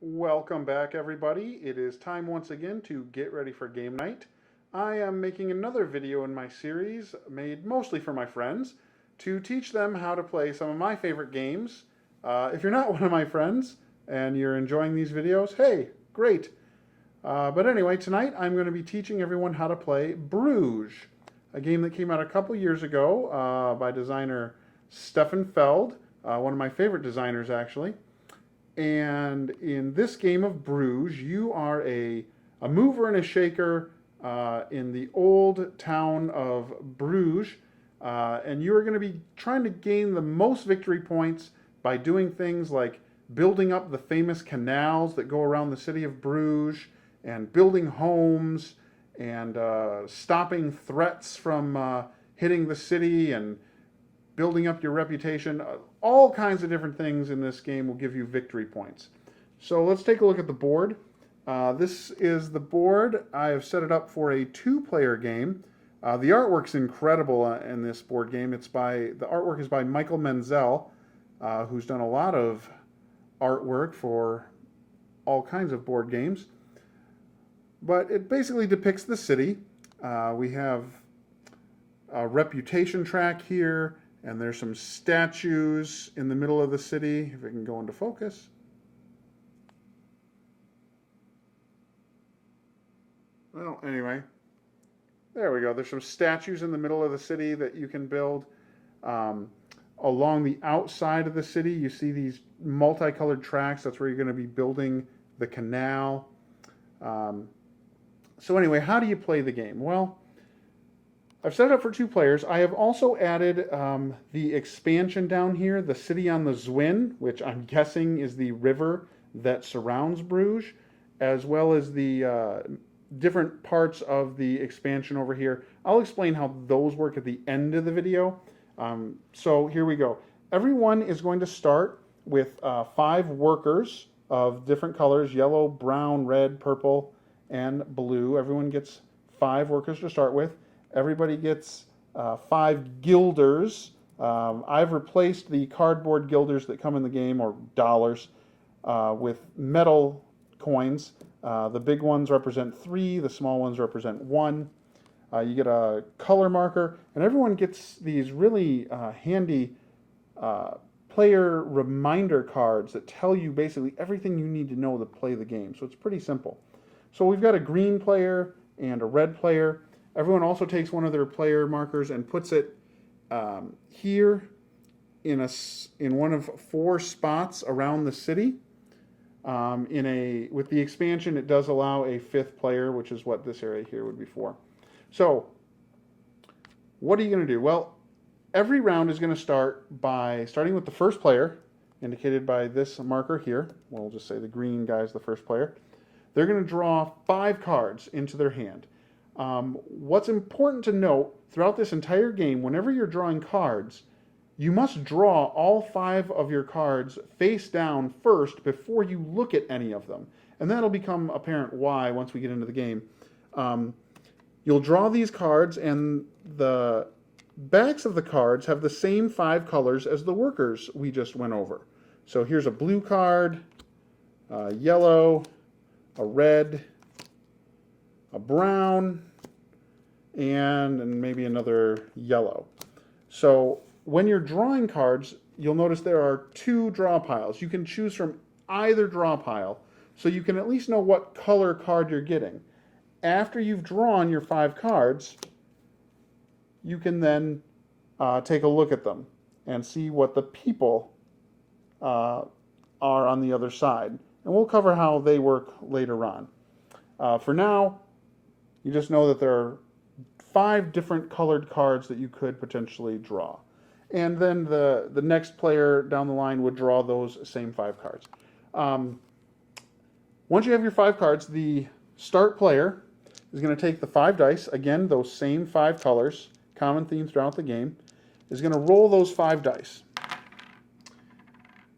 Welcome back, everybody. It is time once again to get ready for game night. I am making another video in my series, made mostly for my friends, to teach them how to play some of my favorite games. If you're not one of my friends and you're enjoying these videos, hey, great. But anyway, tonight I'm going to be teaching everyone how to play Bruges, a game that came out a couple years ago by designer Stefan Feld, one of my favorite designers, actually. And in this game of Bruges, you are a mover and a shaker in the old town of Bruges. And you are going to be trying to gain the most victory points by doing things like building up the famous canals that go around the city of Bruges, and building homes, and stopping threats from hitting the city, and building up your reputation. All kinds of different things in this game will give you victory points. So let's take a look at the board. This is the board. I have set it up for a two-player game. The artwork's incredible in this board game. The artwork is by Michael Menzel, who's done a lot of artwork for all kinds of board games. But it basically depicts the city. We have a reputation track here, and there's some statues in the middle of the city, if it can go into focus. Well, anyway, there we go. There's some statues in the middle of the city that you can build. Along the outside of the city, you see these multicolored tracks. That's where you're going to be building the canal. So anyway, how do you play the game? Well, I've set it up for two players. I have also added the expansion down here, the city on the Zwin, which I'm guessing is the river that surrounds Bruges, as well as the different parts of the expansion over here. I'll explain how those work at the end of the video. So here we go. Everyone is going to start with 5 workers of different colors: yellow, brown, red, purple, and blue. Everyone gets 5 workers to start with. Everybody gets 5 guilders. I've replaced the cardboard guilders that come in the game, or dollars, with metal coins. The big ones represent 3, the small ones represent 1. You get a color marker, and everyone gets these really handy player reminder cards that tell you basically everything you need to know to play the game. So it's pretty simple. So we've got a green player and a red player. Everyone also takes one of their player markers and puts it here in one of 4 spots around the city. With the expansion, it does allow a 5th player, which is what this area here would be for. So what are you going to do? Well, every round is going to start by starting with the first player, indicated by this marker here. We'll just say the green guy is the first player. They're going to draw 5 cards into their hand. What's important to note throughout this entire game, whenever you're drawing cards, you must draw all 5 of your cards face down first before you look at any of them. And that'll become apparent why once we get into the game. You'll draw these cards, and the backs of the cards have the same 5 colors as the workers we just went over. So here's a blue card, a yellow, a red, a brown, and maybe another yellow. So when you're drawing cards, you'll notice there are 2 draw piles. You can choose from either draw pile, so you can at least know what color card you're getting. After you've drawn your 5 cards, you can then take a look at them and see what the people are on the other side. And we'll cover how they work later on. For now, you just know that there are 5 different colored cards that you could potentially draw. And then the next player down the line would draw those same 5 cards. Once you have your 5 cards, the start player is going to take the 5 dice, again, those same 5 colors, common theme throughout the game, is going to roll those 5 dice.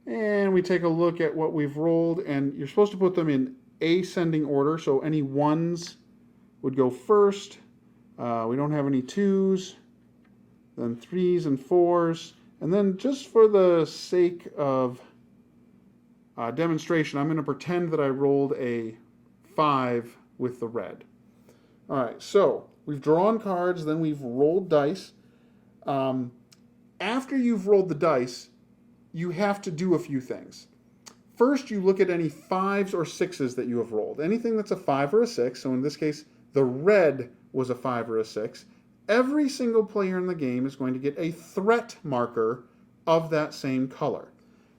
And we take a look at what we've rolled, and you're supposed to put them in ascending order, so any 1s would go first. We don't have any 2s, then 3s and 4s, and then just for the sake of demonstration, I'm going to pretend that I rolled a 5 with the red. All right, so we've drawn cards, then we've rolled dice. After you've rolled the dice, you have to do a few things. First, you look at any 5s or 6s that you have rolled. Anything that's a 5 or a 6, so in this case, the red was a 5 or a 6, every single player in the game is going to get a threat marker of that same color.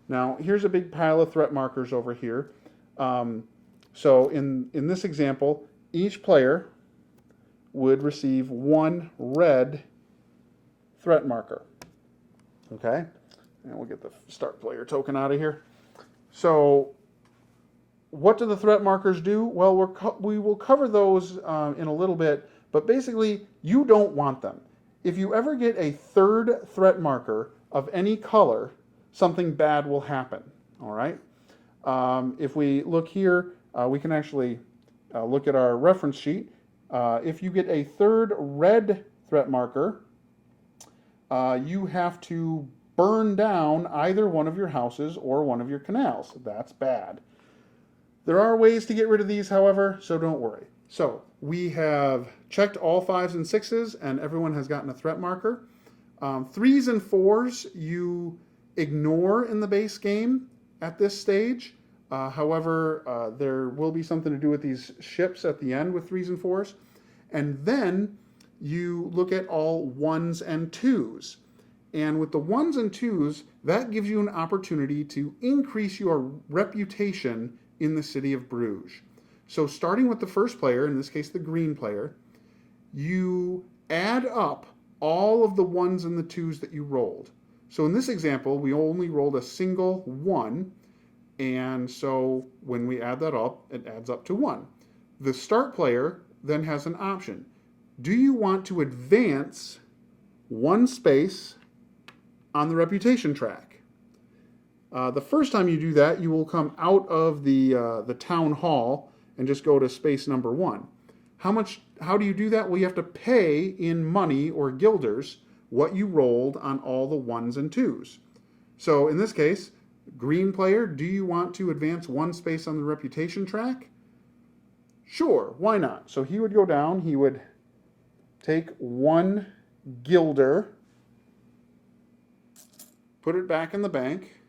Now, here's a big pile of threat markers over here. So in this example, each player would receive 1 red threat marker. Okay? And we'll get the start player token out of here. So what do the threat markers do? Well, we will cover those in a little bit, but basically you don't want them. If you ever get a 3rd threat marker of any color, something bad will happen. All right? If we look here, we can actually look at our reference sheet. If you get a 3rd red threat marker, you have to burn down either one of your houses or one of your canals. That's bad. There are ways to get rid of these, however, so don't worry. So we have checked all 5s and 6s, and everyone has gotten a threat marker. 3s and 4s you ignore in the base game at this stage. However, there will be something to do with these ships at the end with 3s and 4s. And then you look at all 1s and 2s. And with the 1s and 2s, that gives you an opportunity to increase your reputation in the city of Bruges. So starting with the first player, in this case the green player, you add up all of the 1s and the 2s that you rolled. So in this example, we only rolled a single 1, and so when we add that up, it adds up to 1. The start player then has an option. Do you want to advance 1 space on the reputation track? The first time you do that, you will come out of the town hall and just go to space number 1. How do you do that? Well, you have to pay in money or guilders what you rolled on all the 1s and 2s. So in this case, green player, do you want to advance 1 space on the reputation track? Sure, why not? So he would go down, he would take 1 guilder, put it back in the bank,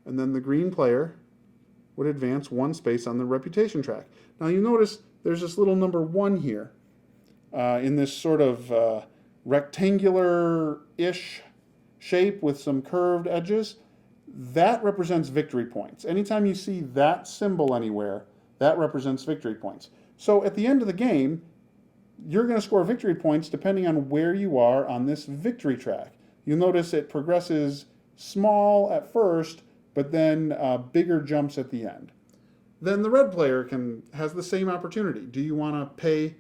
and then the green player would advance 1 space on the reputation track. Now you notice there's this little number 1 here in this sort of rectangular-ish shape with some curved edges. That represents victory points. Anytime you see that symbol anywhere, that represents victory points. So at the end of the game, you're going to score victory points depending on where you are on this victory track. You'll notice it progresses small at first, but then bigger jumps at the end. Then the red player has the same opportunity. Do you want to pay,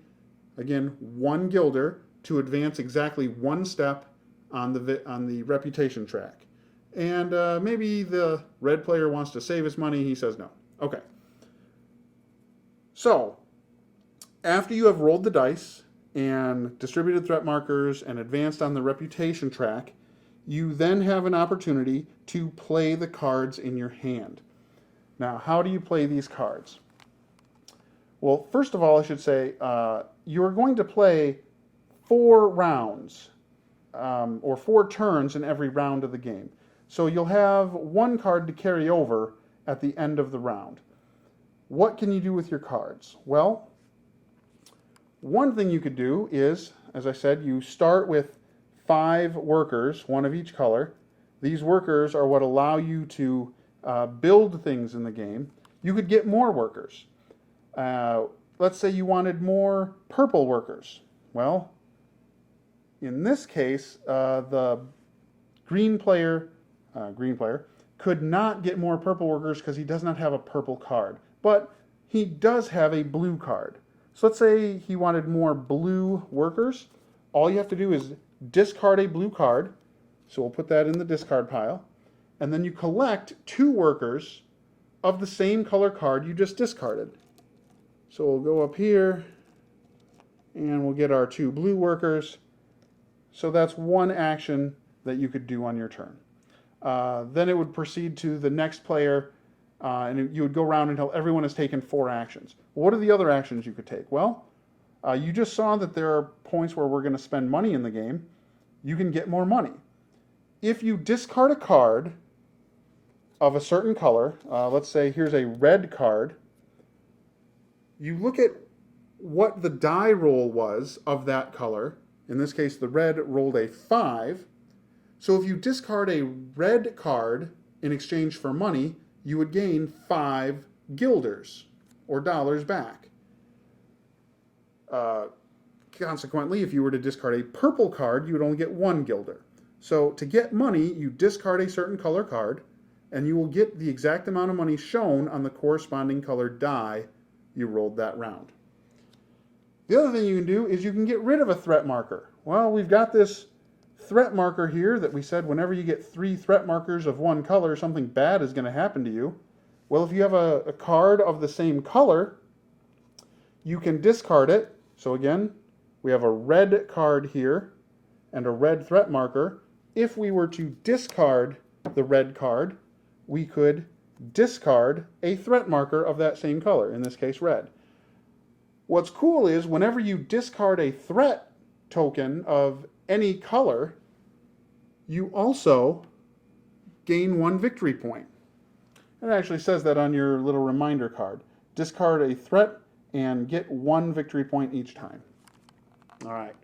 again, 1 guilder to advance exactly 1 step on the reputation track? And maybe the red player wants to save his money. He says no. Okay. So, after you have rolled the dice and distributed threat markers and advanced on the reputation track, you then have an opportunity to play the cards in your hand. Now, how do you play these cards? Well, first of all, I should say, you're going to play 4 rounds, or 4 turns in every round of the game. So you'll have 1 card to carry over at the end of the round. What can you do with your cards? Well, one thing you could do is, as I said, you start with 5 workers, 1 of each color. These workers are what allow you to build things in the game. You could get more workers. Let's say you wanted more purple workers. Well, in this case, the green player could not get more purple workers because he does not have a purple card. But he does have a blue card. So let's say he wanted more blue workers. All you have to do is discard a blue card. So we'll put that in the discard pile. And then you collect 2 workers of the same color card you just discarded. So we'll go up here and we'll get our 2 blue workers. So that's 1 action that you could do on your turn. Then it would proceed to the next player. and you would go around until everyone has taken 4 actions. What are the other actions you could take? Well, you just saw that there are points where we're going to spend money in the game. You can get more money. If you discard a card of a certain color, let's say here's a red card, you look at what the die roll was of that color. In this case, the red rolled a 5. So if you discard a red card in exchange for money, you would gain 5 guilders, or dollars back. Consequently, if you were to discard a purple card, you would only get 1 guilder. So to get money, you discard a certain color card, and you will get the exact amount of money shown on the corresponding colored die you rolled that round. The other thing you can do is you can get rid of a threat marker. Well, we've got this threat marker here that we said whenever you get 3 threat markers of one color, something bad is going to happen to you. Well, if you have a card of the same color, you can discard it. So again, we have a red card here and a red threat marker. If we were to discard the red card, we could discard a threat marker of that same color, in this case red. What's cool is whenever you discard a threat token of any color, you also gain 1 victory point. It actually says that on your little reminder card. Discard a threat and get 1 victory point each time. All right.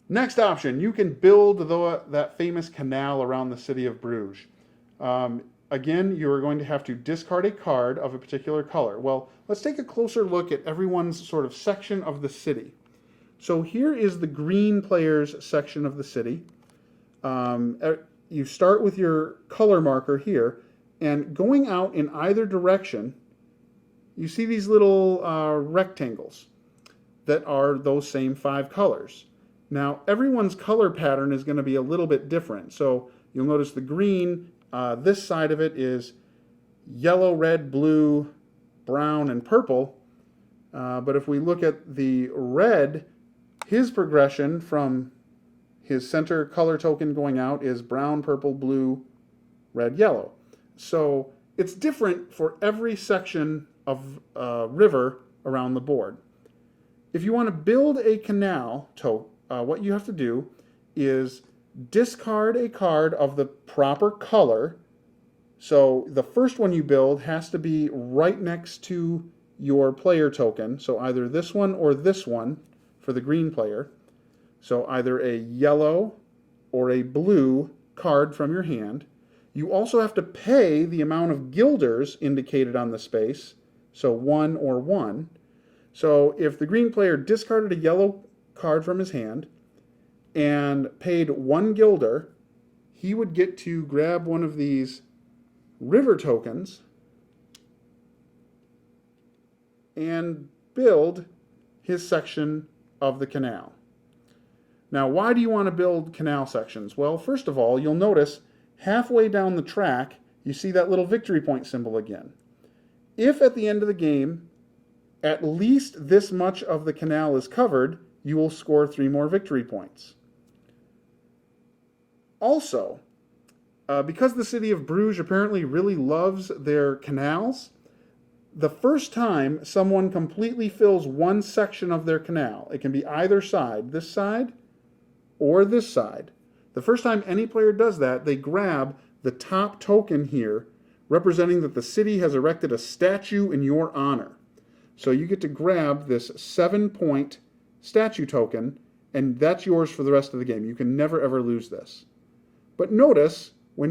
Next option, you can build that famous canal around the city of Bruges. Again, you are going to have to discard a card of a particular color. Well, let's take a closer look at everyone's sort of section of the city. So here is the green players section of the city. You start with your color marker here, and going out in either direction, you see these little rectangles that are those same 5 colors. Now, everyone's color pattern is going to be a little bit different. So you'll notice the green, this side of it is yellow, red, blue, brown, and purple. But if we look at the red, his progression from his center color token going out is brown, purple, blue, red, yellow. So it's different for every section of river around the board. If you want to build a canal, what you have to do is discard a card of the proper color. So the first one you build has to be right next to your player token. So either this one or this one for the green player. So either a yellow or a blue card from your hand. You also have to pay the amount of guilders indicated on the space. So 1 or 1. So if the green player discarded a yellow card from his hand and paid 1 guilder, he would get to grab one of these river tokens and build his section of the canal. Now, why do you want to build canal sections? Well, first of all, you'll notice halfway down the track, you see that little victory point symbol again. If at the end of the game, at least this much of the canal is covered, you will score 3 more victory points. Also, because the city of Bruges apparently really loves their canals, the first time someone completely fills one section of their canal, it can be either side, this side or this side. The first time any player does that, they grab the top token here, representing that the city has erected a statue in your honor. So you get to grab this 7-point statue token, and that's yours for the rest of the game. You can never ever lose this. But notice, when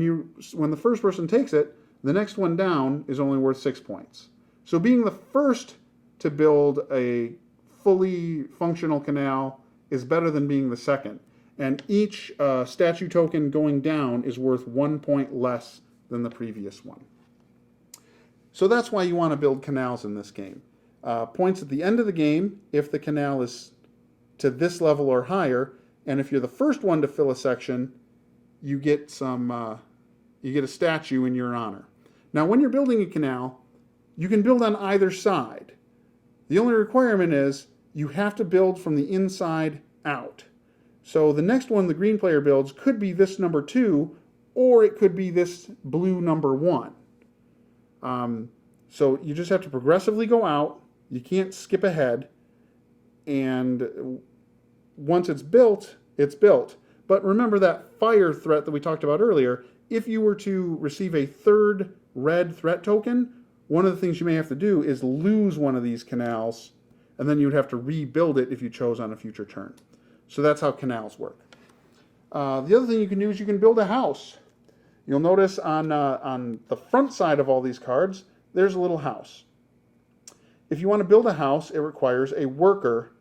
the first person takes it, the next one down is only worth 6 points. So being the first to build a fully functional canal is better than being the second. And each statue token going down is worth 1 point less than the previous one. So that's why you want to build canals in this game. Points at the end of the game if the canal is to this level or higher, and if you're the first one to fill a section, you get a statue in your honor. Now, when you're building a canal, you can build on either side. The only requirement is you have to build from the inside out. So the next one the green player builds could be this number 2, or it could be this blue number 1. So you just have to progressively go out. You can't skip ahead. And once it's built, it's built. But remember that fire threat that we talked about earlier. If you were to receive a third red threat token, one of the things you may have to do is lose one of these canals, and then you would have to rebuild it if you chose on a future turn. So that's how canals work. The other thing you can do is you can build a house. You'll notice on the front side of all these cards, there's a little house. If you want to build a house, it requires a worker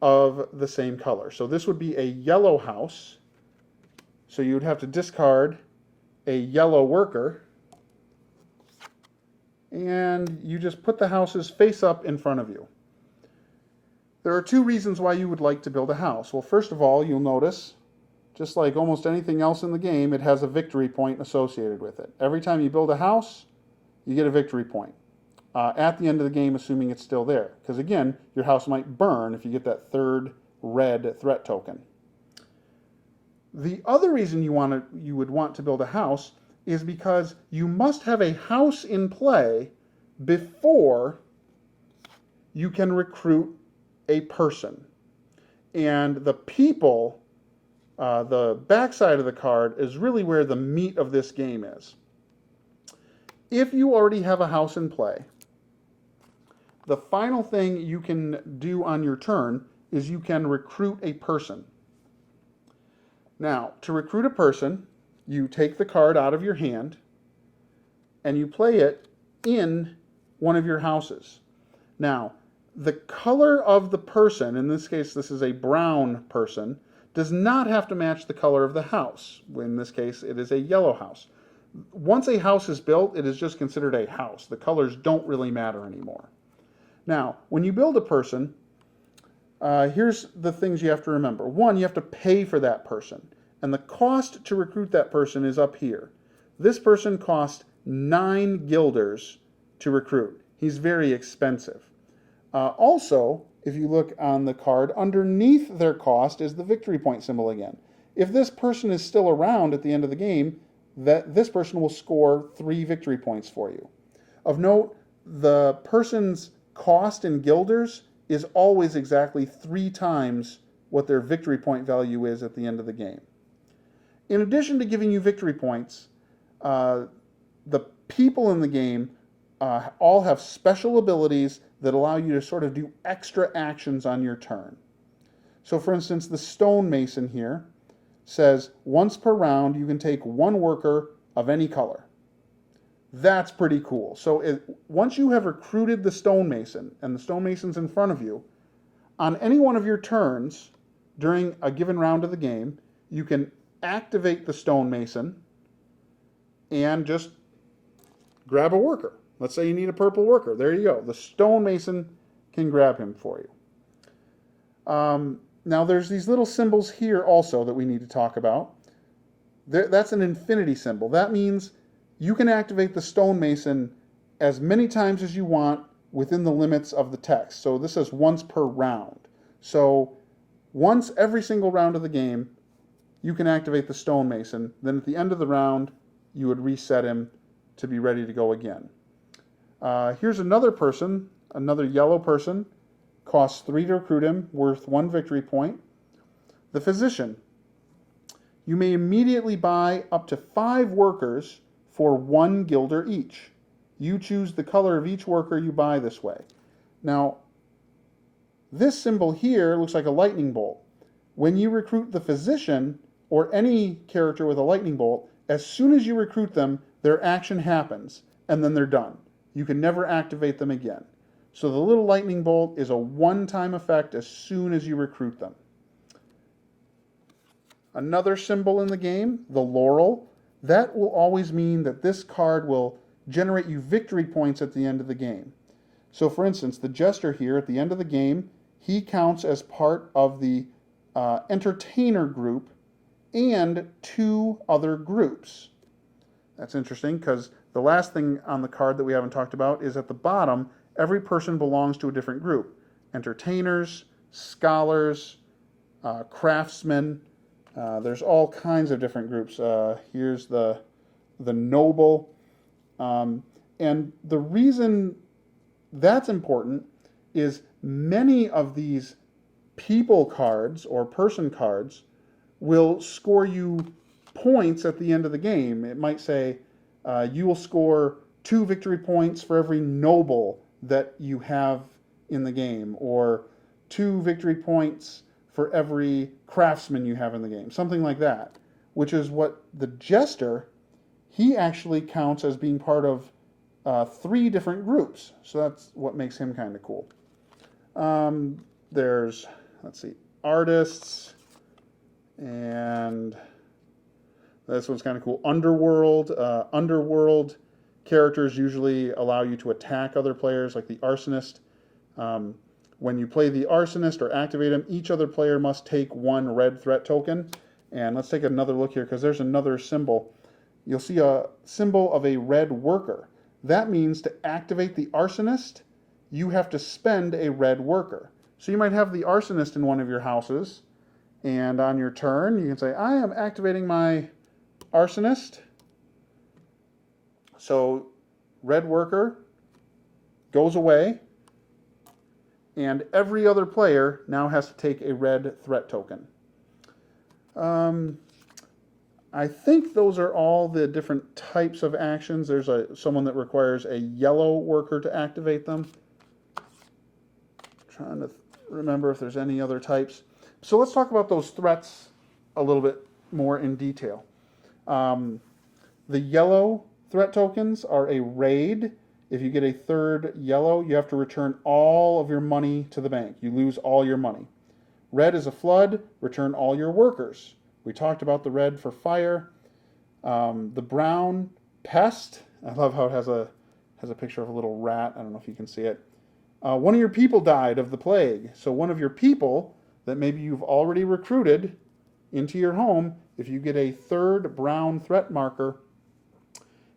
of the same color. So this would be a yellow house. So you would have to discard a yellow worker. And you just put the houses face up in front of you. There are two reasons why you would like to build a house. Well, first of all, you'll notice, just like almost anything else in the game, it has a victory point associated with it. Every time you build a house, you get a victory point. At the end of the game, assuming it's still there. Because again, your house might burn if you get that third red threat token. The other reason you would want to build a house is because you must have a house in play before you can recruit a person. And the people, the backside of the card, is really where the meat of this game is. If you already have a house in play, the final thing you can do on your turn is you can recruit a person. Now, to recruit a person, you take the card out of your hand and you play it in one of your houses. Now, the color of the person, in this case this is a brown person, does not have to match the color of the house. In this case it is a yellow house. Once a house is built, it is just considered a house. The colors don't really matter anymore. Now, when you build a person, here's the things you have to remember. One, you have to pay for that person. And the cost to recruit that person is up here. This person cost 9 guilders to recruit. He's very expensive. Also, if you look on the card, underneath their cost is the victory point symbol again. If this person is still around at the end of the game, this person will score 3 victory points for you. Of note, the person's cost in guilders is always exactly 3 times what their victory point value is at the end of the game. In addition to giving you victory points, the people in the game all have special abilities that allow you to sort of do extra actions on your turn. So for instance, the stonemason here says once per round you can take 1 worker of any color. That's pretty cool. So once you have recruited the stonemason and the stonemason's in front of you, on any one of your turns during a given round of the game, you can activate the stonemason and just grab a worker. Let's say you need a purple worker. There you go. The stonemason can grab him for you. Now there's these little symbols here also that we need to talk about. That's an infinity symbol. That means you can activate the stonemason as many times as you want within the limits of the text. So this is once per round. So once every single round of the game, you can activate the stonemason. Then at the end of the round, you would reset him to be ready to go again. Here's another person, another yellow person. Costs 3 to recruit him, worth 1 victory point. The physician. You may immediately buy up to 5 workers for 1 guilder each. You choose the color of each worker you buy this way. Now, this symbol here looks like a lightning bolt. When you recruit the physician, or any character with a lightning bolt, as soon as you recruit them, their action happens, and then they're done. You can never activate them again. So the little lightning bolt is a one-time effect as soon as you recruit them. Another symbol in the game, the laurel, that will always mean that this card will generate you victory points at the end of the game. So for instance, the jester here at the end of the game, he counts as part of the entertainer group and 2 other groups. That's interesting because the last thing on the card that we haven't talked about is at the bottom, every person belongs to a different group. Entertainers, scholars, craftsmen. There's all kinds of different groups. Here's the noble. And the reason that's important is many of these people cards or person cards will score you points at the end of the game. It might say you will score 2 victory points for every noble that you have in the game, or 2 victory points for every craftsman you have in the game, something like that, which is what the jester, he actually counts as being part of 3 different groups. So that's what makes him kind of cool. There's, let's see, artists, and this one's kind of cool. Underworld. Underworld characters usually allow you to attack other players, like the arsonist. When you play the arsonist or activate him, each other player must take 1 red threat token. And let's take another look here, because there's another symbol. You'll see a symbol of a red worker. That means to activate the arsonist, you have to spend a red worker. So you might have the arsonist in one of your houses, and on your turn, you can say, I am activating my arsonist. So red worker goes away, and every other player now has to take a red threat token. I think those are all the different types of actions. There's someone that requires a yellow worker to activate them. Trying to remember if there's any other types. So let's talk about those threats a little bit more in detail. The yellow threat tokens are a raid. If you get a 3rd yellow, you have to return all of your money to the bank. You lose all your money. Red is a flood. Return all your workers. We talked about the red for fire. The brown, pest. I love how it has a picture of a little rat. I don't know if you can see it. One of your people died of the plague. So one of your people that maybe you've already recruited into your home, if you get a 3rd brown threat marker,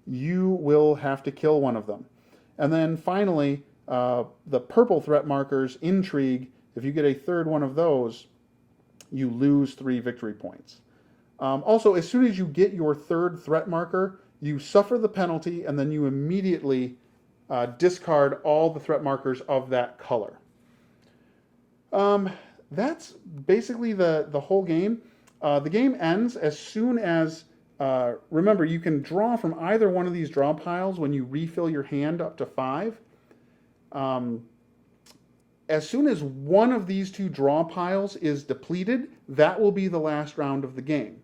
you will have to kill one of them. And then finally, the purple threat markers, intrigue, if you get a 3rd one of those, you lose 3 victory points. Also, as soon as you get your 3rd threat marker, you suffer the penalty, and then you immediately discard all the threat markers of that color. That's basically the whole game. The game ends as soon as, remember, you can draw from either one of these draw piles when you refill your hand up to 5. As soon as one of these 2 draw piles is depleted, that will be the last round of the game.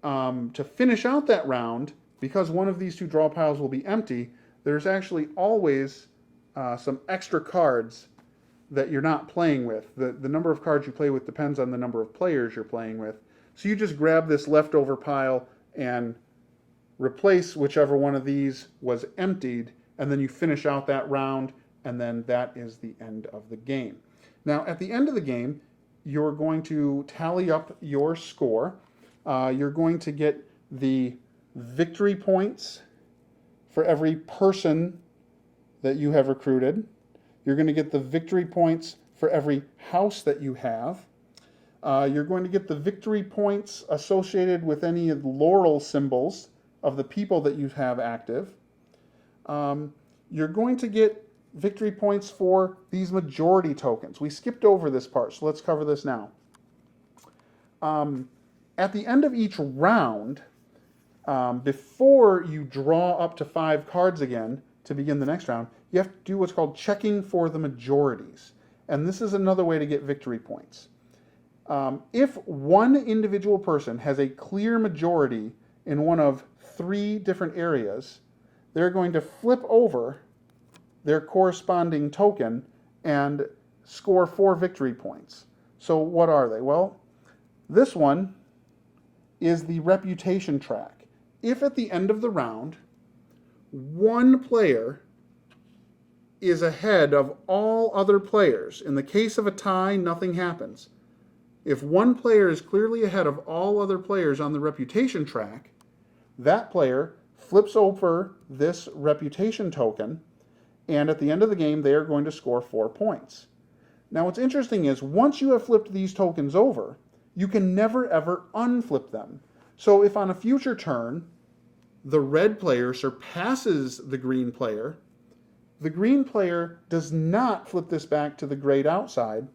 To finish out that round, because one of these 2 draw piles will be empty, there's actually always some extra cards that you're not playing with. The number of cards you play with depends on the number of players you're playing with. So you just grab this leftover pile and replace whichever one of these was emptied, and then you finish out that round, and then that is the end of the game. Now, at the end of the game, you're going to tally up your score. You're going to get the victory points for every person that you have recruited. You're going to get the victory points for every house that you have. You're going to get the victory points associated with any of the laurel symbols of the people that you have active. You're going to get victory points for these majority tokens. We skipped over this part, so let's cover this now. At the end of each round, before you draw up to 5 cards again to begin the next round, you have to do what's called checking for the majorities. And this is another way to get victory points. If one individual person has a clear majority in one of 3 different areas, they're going to flip over their corresponding token and score 4 victory points. So what are they? Well, this one is the reputation track. If at the end of the round, one player is ahead of all other players, in the case of a tie, nothing happens. If one player is clearly ahead of all other players on the reputation track, that player flips over this reputation token, and at the end of the game, they are going to score 4 points. Now, what's interesting is, once you have flipped these tokens over, you can never ever unflip them. So if on a future turn, the red player surpasses the green player, the green player does not flip this back to the grayed outside,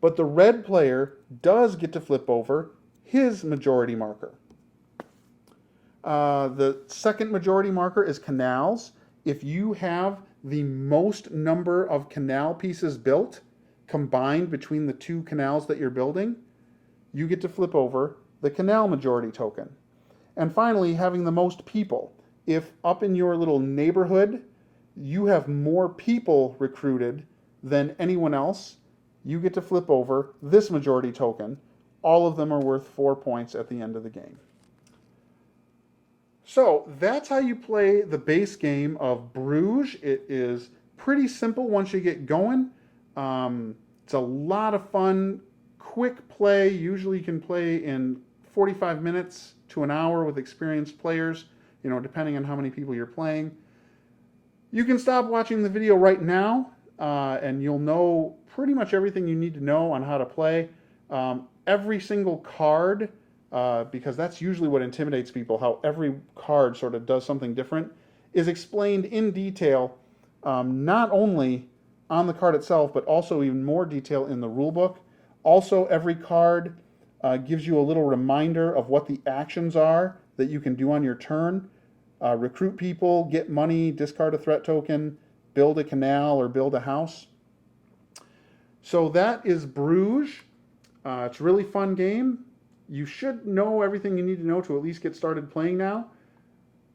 but the red player does get to flip over his majority marker. The second majority marker is canals. If you have the most number of canal pieces built combined between the two canals that you're building, you get to flip over the canal majority token. And finally, having the most people. If up in your little neighborhood you have more people recruited than anyone else, you get to flip over this majority token. All of them are worth 4 points at the end of the game. So that's how you play the base game of Bruges. It is pretty simple once you get going. It's a lot of fun, quick play. Usually you can play in 45 minutes to an hour with experienced players, depending on how many people you're playing. You can stop watching the video right now, and you'll know pretty much everything you need to know on how to play. Every single card, because that's usually what intimidates people, how every card sort of does something different, is explained in detail, not only on the card itself, but also even more detail in the rulebook. Also, every card gives you a little reminder of what the actions are that you can do on your turn. Recruit people, get money, discard a threat token, build a canal, or build a house. So that is Bruges. It's a really fun game. You should know everything you need to know to at least get started playing now.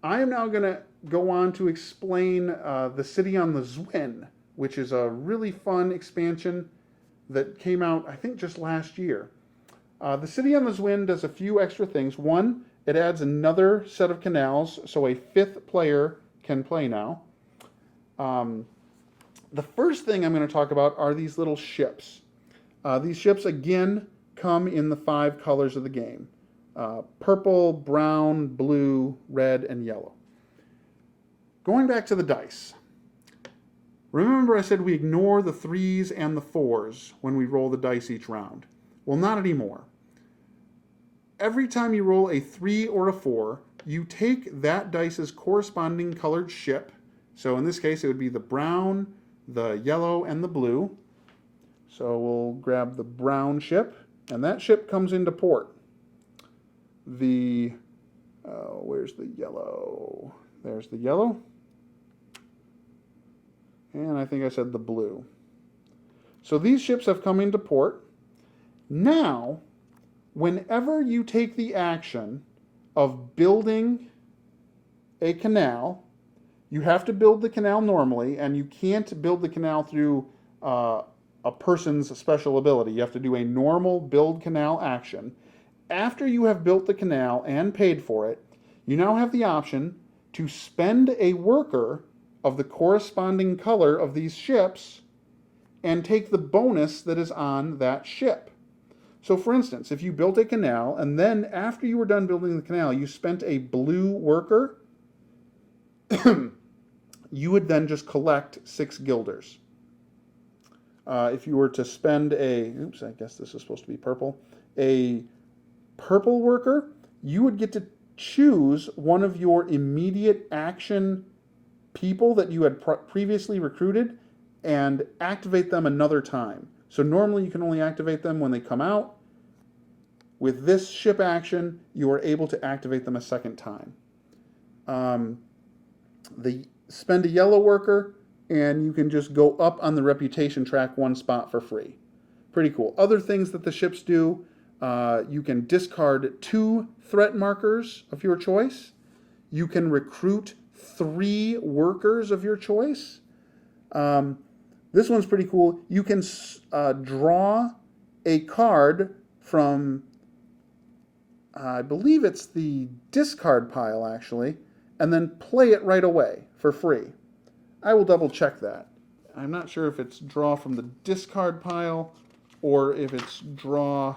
I am now going to go on to explain the City on the Zwin, which is a really fun expansion that came out, I think, just last year. The City on the Zwin does a few extra things. One, it adds another set of canals, so a fifth player can play now. The first thing I'm going to talk about are these little ships. These ships, again, come in the 5 colors of the game. Purple, brown, blue, red, and yellow. Going back to the dice. Remember I said we ignore the 3s and the 4s when we roll the dice each round. Well, not anymore. Every time you roll a 3 or a 4, you take that dice's corresponding colored ship. So in this case, it would be the brown, the yellow, and the blue. So we'll grab the brown ship, and that ship comes into port. Where's the yellow? There's the yellow. And I think I said the blue. So these ships have come into port. Now, whenever you take the action of building a canal, you have to build the canal normally, and you can't build the canal through a person's special ability. You have to do a normal build canal action. After you have built the canal and paid for it, you now have the option to spend a worker of the corresponding color of these ships and take the bonus that is on that ship. So for instance, if you built a canal and then after you were done building the canal, you spent a blue worker, you would then just collect 6 guilders. If you were to spend I guess this is supposed to be purple, a purple worker, you would get to choose one of your immediate action people that you had previously recruited and activate them another time. So normally you can only activate them when they come out. With this ship action, you are able to activate them a second time. Spend a yellow worker, and you can just go up on the reputation track 1 spot for free. Pretty cool. Other things that the ships do, you can discard 2 threat markers of your choice. You can recruit 3 workers of your choice. This one's pretty cool. You can draw a card from, I believe it's the discard pile actually, and then play it right away for free. I will double check that. I'm not sure if it's draw from the discard pile or if it's draw...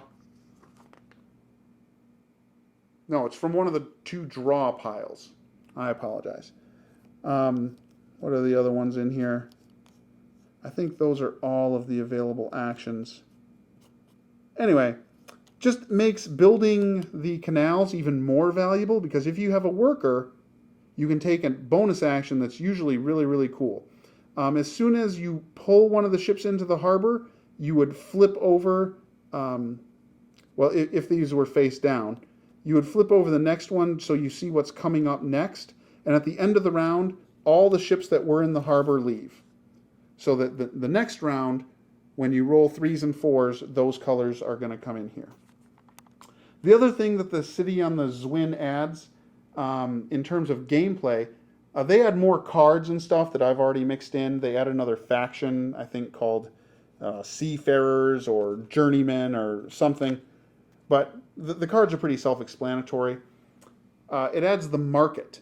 No, it's from one of the 2 draw piles. I apologize. What are the other ones in here? I think those are all of the available actions. Anyway, just makes building the canals even more valuable, because if you have a worker, you can take a bonus action that's usually really, really cool. As soon as you pull one of the ships into the harbor, you would flip over, well, if these were face down, you would flip over the next one so you see what's coming up next. And at the end of the round, all the ships that were in the harbor leave. So that the next round, when you roll 3s and 4s, those colors are going to come in here. The other thing that the city on the Zwin adds, in terms of gameplay, they add more cards and stuff that I've already mixed in. They add another faction, I think, called Seafarers or Journeymen or something. But the cards are pretty self-explanatory. It adds the market.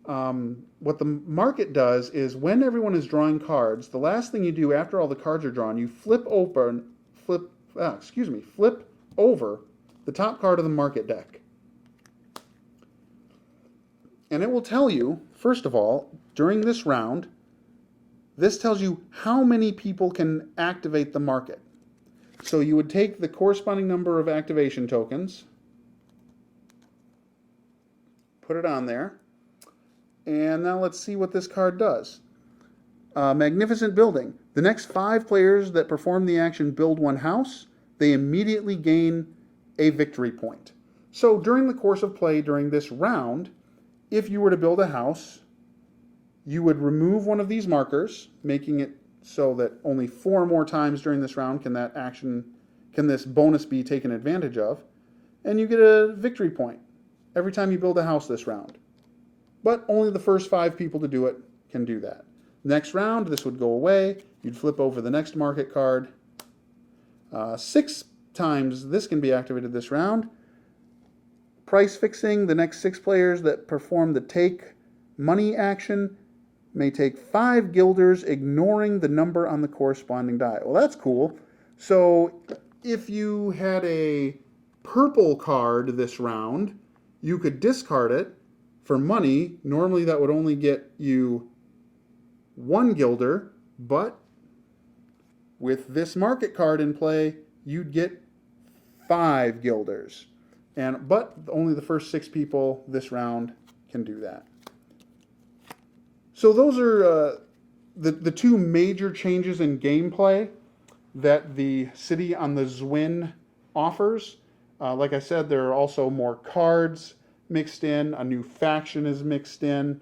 What the market does is when everyone is drawing cards, the last thing you do after all the cards are drawn, you flip over the top card of the market deck. And it will tell you, first of all, during this round, this tells you how many people can activate the market. So you would take the corresponding number of activation tokens, put it on there, and now let's see what this card does. Magnificent Building. The next 5 players that perform the action build 1 house. They immediately gain a victory point. So during the course of play during this round, if you were to build a house, you would remove one of these markers, making it so that only 4 more times during this round can this bonus be taken advantage of, and you get a victory point every time you build a house this round. But only the first 5 people to do it can do that. Next round, this would go away. You'd flip over the next market card. 6 times this can be activated this round. Price fixing. The next 6 players that perform the take money action may take 5 guilders, ignoring the number on the corresponding die. Well, that's cool. So if you had a purple card this round, you could discard it for money. Normally that would only get you 1 guilder, but with this market card in play, you'd get 5 guilders. But only the first 6 people this round can do that. So those are the 2 major changes in gameplay that the city on the Zwin offers. Like I said, there are also more cards mixed in. A new faction is mixed in.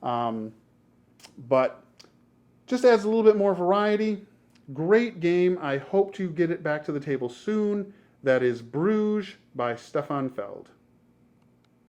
But just adds a little bit more variety. Great game. I hope to get it back to the table soon. That is Bruges by Stefan Feld.